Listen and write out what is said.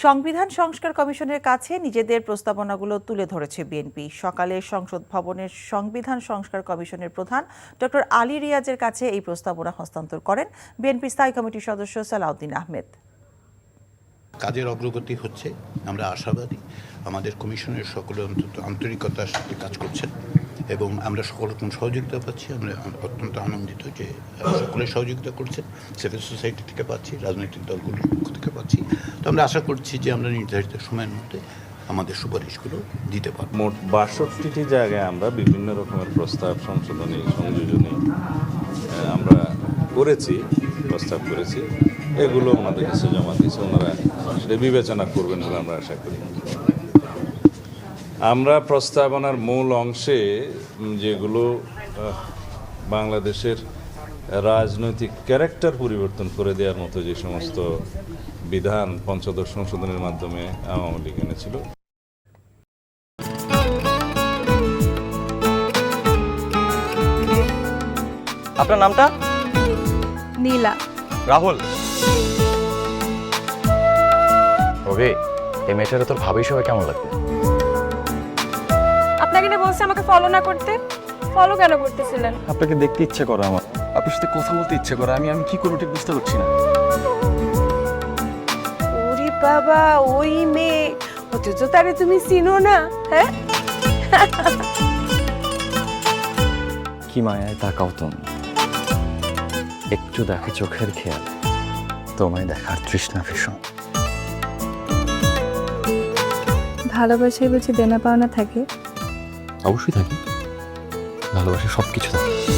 সংবিধান সংস্কার কমিশনের কাছে নিজেদের প্রস্তাবনাগুলো তুলে ধরেছে বিএনপি। সকালে সংসদ ভবনের সংবিধান সংস্কার কমিশনের প্রধান ডক্টর আলী রিয়াজের কাছে এই প্রস্তাবনা হস্তান্তর করেন বিএনপি স্থায়ী কমিটির সদস্য সালাউদ্দিন আহমেদ। কাজের অগ্রগতি হচ্ছে, আমরা আশাবাদী। আমাদের কমিশনের সকলে অন্তত আন্তরিকতার সাথে কাজ করছেন এবং আমরা সকল রকম সহযোগিতা পাচ্ছি। আমরা অত্যন্ত আনন্দিত যে সকলে সহযোগিতা করছে, সিভিল সোসাইটি থেকে পাচ্ছি, রাজনৈতিক দলগুলোর পক্ষ থেকে পাচ্ছি। তো আমরা আশা করছি যে আমরা নির্ধারিত সময়ের মধ্যে আমাদের সুপারিশগুলো দিতে পারব। মোট ৬২টি জায়গায় আমরা বিভিন্ন রকমের প্রস্তাব সংশোধনী সংযোজনী আমরা প্রস্তাব করেছি। এগুলো ওনাদের কাছে জমা দিয়েছে, ওনারা সেটা বিবেচনা করবেন বলে আমরা আশা করি। আমরা প্রস্তাবনার মূল অংশে যেগুলো বাংলাদেশের রাজনৈতিক ক্যারেক্টার পরিবর্তন করে দেওয়ার মতো যে সমস্ত বিধান পঞ্চদশ সংশোধনের মাধ্যমে আওয়ামী লীগ এনেছিল। আপনার নামটা? নীলা। রাহুল। রবি, এই মেয়েটারে তোর ভাবি সবাই কেমন লাগবে? আপনাকে না বলছে আমাকে ফলো না করতে? ফলো কেন করতেছিলেন? আপনাকে দেখতে ইচ্ছে করে আমার, আপনার সাথে কথা বলতে ইচ্ছে করে। আমি কি করবো ঠিক বুঝতে পারছি না। ওরে বাবা, ওই মেয়ে, অথচ তারে তুমি চিনো না? হ্যাঁ, কি মায়ায় তাকাও তুমি, একটু দেখে চোখের খেয়াল, তোমায় দেখার তৃষ্ণা ভীষণ। ভালোবাসায় বুঝি দেনা পাওনা থাকে? অবশ্যই থাকি, ভালোবাসা সবকিছু থাকে।